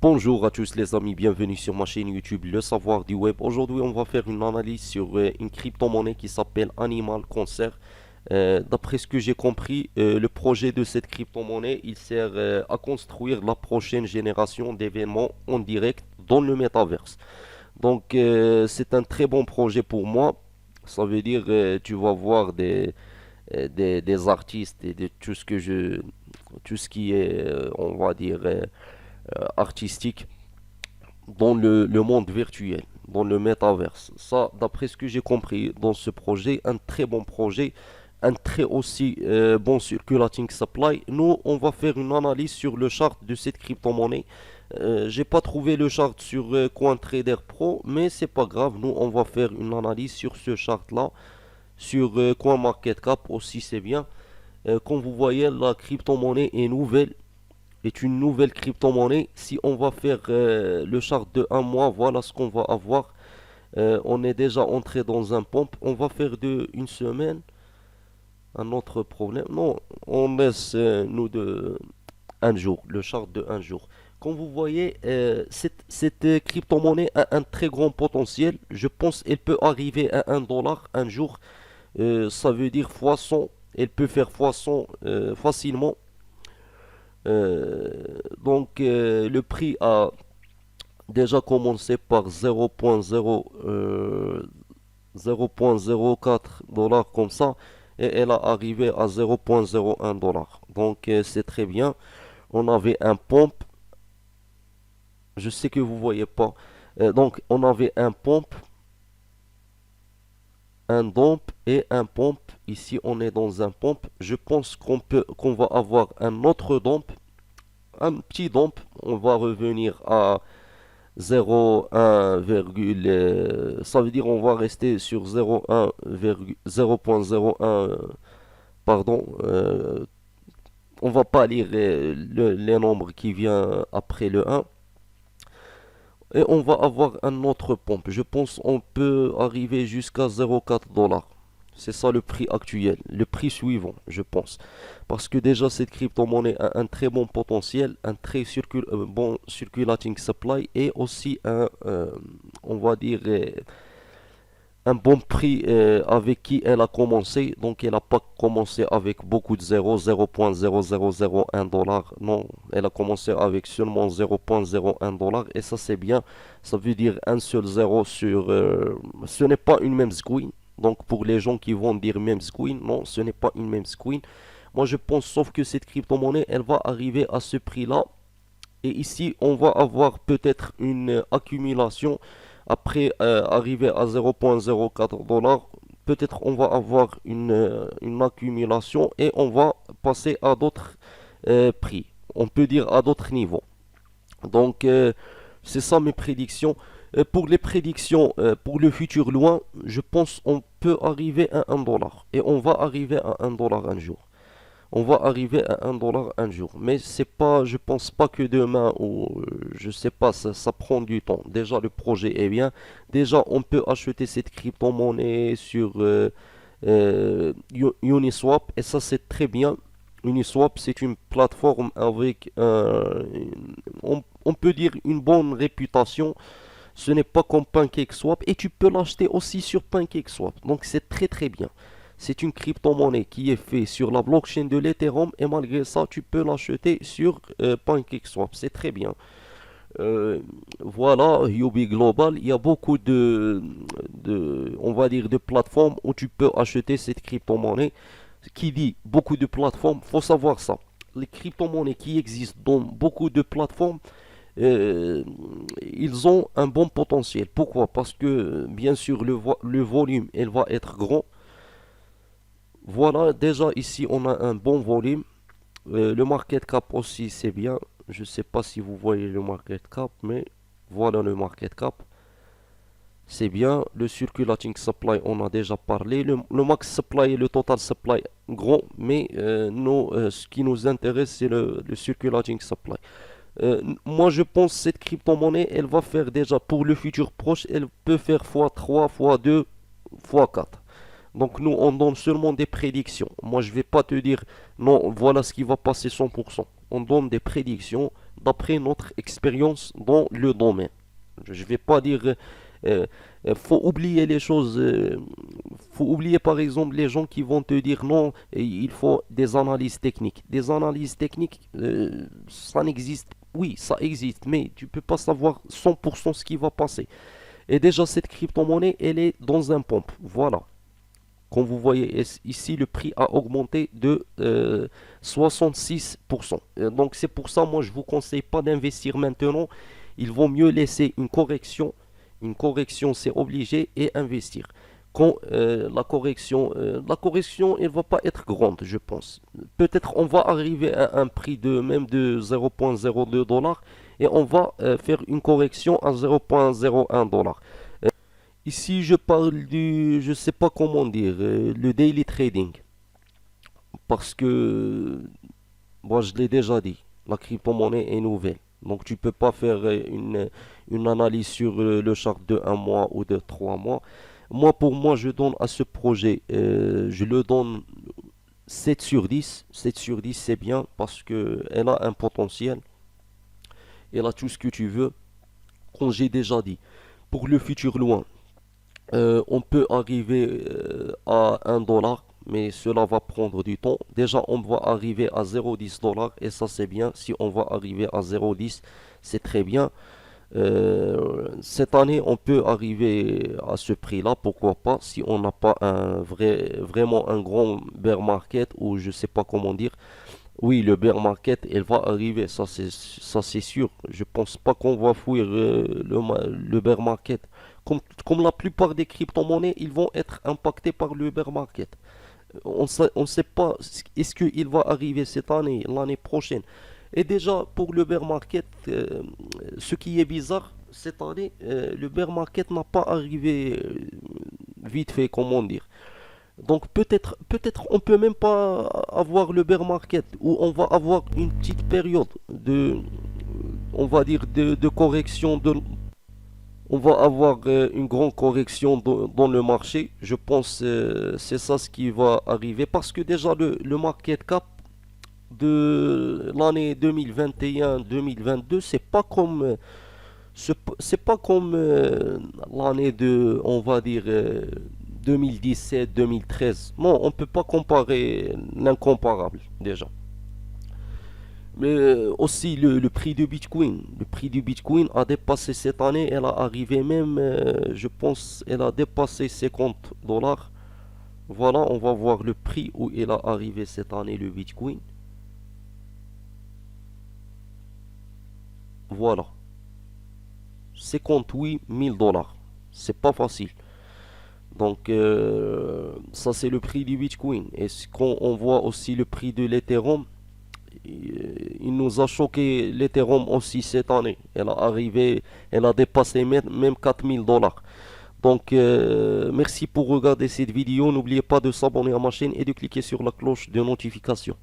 Bonjour à tous les amis, bienvenue sur ma chaîne YouTube Le Savoir du Web. Aujourd'hui, on va faire une analyse sur une crypto-monnaie qui s'appelle Animal Concert. D'après ce que j'ai compris, le projet de cette crypto-monnaie, il sert à construire la prochaine génération d'événements en direct dans le métaverse. Donc, c'est un très bon projet pour moi. Ça veut dire, tu vas voir des artistes et de tout ce qui est, on va dire, artistique dans le monde virtuel, dans le métaverse. Ça, d'après ce que j'ai compris dans ce projet, un très bon projet, un très aussi bon circulating supply. Nous, on va faire une analyse sur le chart de cette crypto-monnaie. J'ai pas trouvé le chart sur CoinTrader Pro, mais c'est pas grave. Nous, on va faire une analyse sur ce chart-là, sur CoinMarketCap aussi, c'est bien. Comme vous voyez, la crypto-monnaie est une nouvelle crypto-monnaie. Si on va faire le chart de un mois, voilà ce qu'on va avoir. On est déjà entré dans un pompe. On va faire de une semaine un autre problème. Non, on laisse nous de un jour, le chart de un jour. Comme vous voyez, cette crypto-monnaie a un très grand potentiel. Je pense qu'elle peut arriver à 1 dollar un jour. Ça veut dire fois 100. Elle peut faire fois 100 facilement. Le prix a déjà commencé par 0.04 dollars comme ça et elle a arrivé à 0.01 dollars. Donc c'est très bien. On avait un pompe, je sais que vous voyez pas. Donc on avait un dump et un pompe. Ici on est dans un pompe. Je pense qu'on va avoir un autre dump, un petit dump. On va revenir à 0,1, ça veut dire on va rester sur 0,1, 0.01, pardon, on va pas lire les nombres qui viennent après le 1, et on va avoir un autre pompe. Je pense on peut arriver jusqu'à 0,4 dollars. C'est ça le prix actuel, le prix suivant, je pense. Parce que déjà cette crypto-monnaie a un très bon potentiel, un très bon circulating supply et aussi on va dire, un bon prix avec qui elle a commencé. Donc elle n'a pas commencé avec beaucoup de zéros, 0.0001 dollar. Non, elle a commencé avec seulement 0.01 dollar et ça c'est bien. Ça veut dire un seul zéro sur... ce n'est pas une même coin. Donc pour les gens qui vont dire même coin, non, ce n'est pas une même coin. Moi je pense sauf que cette crypto-monnaie, elle va arriver à ce prix-là. Et ici, on va avoir peut-être une accumulation après arriver à 0.04 dollars. Peut-être on va avoir une accumulation et on va passer à d'autres prix. On peut dire à d'autres niveaux. Donc, c'est ça mes prédictions. Pour les prédictions pour le futur loin, je pense on peut arriver à 1 dollar. Et on va arriver à 1 dollar un jour. On va arriver à 1 dollar un jour. Mais c'est pas, je pense pas que demain ou je sais pas, ça prend du temps. Déjà le projet est bien. Déjà on peut acheter cette crypto-monnaie sur Uniswap et ça c'est très bien. Uniswap c'est une plateforme avec on peut dire une bonne réputation. Ce n'est pas comme PancakeSwap et tu peux l'acheter aussi sur PancakeSwap. Donc c'est très très bien. C'est une crypto-monnaie qui est faite sur la blockchain de l'Ethereum et malgré ça, tu peux l'acheter sur PancakeSwap. C'est très bien. Voilà, Yubi Global, il y a beaucoup on va dire, de plateformes où tu peux acheter cette crypto-monnaie. Qui dit beaucoup de plateformes, faut savoir ça. Les crypto-monnaies qui existent dans beaucoup de plateformes, euh, ils ont un bon potentiel. Pourquoi? Parce que bien sûr le volume, il va être grand. Voilà, déjà ici on a un bon volume. Le market cap aussi c'est bien. Je ne sais pas si vous voyez le market cap, mais voilà le market cap. C'est bien. Le circulating supply, on a déjà parlé. Le max supply et le total supply gros, mais ce qui nous intéresse c'est le circulating supply. Moi je pense que cette crypto-monnaie, elle va faire déjà pour le futur proche, elle peut faire x3, x2, x4. Donc nous, on donne seulement des prédictions. Moi, je vais pas te dire, non, voilà ce qui va passer 100%. On donne des prédictions, d'après notre expérience dans le domaine. Je vais pas dire, euh, faut oublier les choses, faut oublier par exemple les gens qui vont te dire non, il faut des analyses techniques. Des analyses techniques, ça n'existe, oui, ça existe, mais tu peux pas savoir 100% ce qui va passer. Et déjà, cette crypto-monnaie, elle est dans un pompe. Voilà. Comme vous voyez ici, le prix a augmenté de 66%. Donc c'est pour ça, moi, je ne vous conseille pas d'investir maintenant. Il vaut mieux laisser une correction. Une correction, c'est obligé, et investir. Quand la correction, elle va pas être grande, je pense. Peut-être on va arriver à un prix de même de 0,02 dollars et on va faire une correction à 0,01 dollar. Ici, je parle du, je sais pas comment dire, le daily trading. Parce que, moi, je l'ai déjà dit, la crypto-monnaie est nouvelle. Donc, tu peux pas faire une analyse sur le chart de un mois ou de 3 mois. Moi, pour moi, je donne à ce projet, je le donne 7 sur 10. 7 sur 10, c'est bien parce que elle a un potentiel. Elle a tout ce que tu veux. Comme j'ai déjà dit, pour le futur loin, on peut arriver à 1 dollar, mais cela va prendre du temps. Déjà, on va arriver à 0,10 dollars et ça c'est bien. Si on va arriver à 0,10, c'est très bien. Cette année, on peut arriver à ce prix-là, pourquoi pas, si on n'a pas vraiment un grand bear market ou je sais pas comment dire. Oui, le bear market, elle va arriver, ça c'est sûr. Je pense pas qu'on va fuir le bear market. Comme la plupart des crypto-monnaies, ils vont être impactés par le bear market. On sait pas est-ce qu'il va arriver cette année, l'année prochaine. Et déjà pour le bear market, ce qui est bizarre cette année, le bear market n'a pas arrivé vite fait, comment dire. Donc peut-être on peut même pas avoir le bear market où on va avoir une petite période on va dire de correction on va avoir une grande correction dans le marché. Je pense c'est ça ce qui va arriver parce que déjà le market cap de l'année 2021-2022 c'est pas comme l'année de, on va dire, 2017-2013. Non, on peut pas comparer l'incomparable déjà. Mais aussi le prix du Bitcoin. Le prix du Bitcoin a dépassé cette année, elle a arrivé même, je pense, elle a dépassé 50 dollars. Voilà, on va voir le prix où il a arrivé cette année le Bitcoin. Voilà, 58 000 dollars. C'est pas facile. Donc ça c'est le prix du Bitcoin. Et quand on voit aussi le prix de l'Ethereum, il nous a choqué l'Ethereum aussi cette année. Elle a dépassé même 4000 dollars. Donc merci pour regarder cette vidéo. N'oubliez pas de s'abonner à ma chaîne et de cliquer sur la cloche de notification.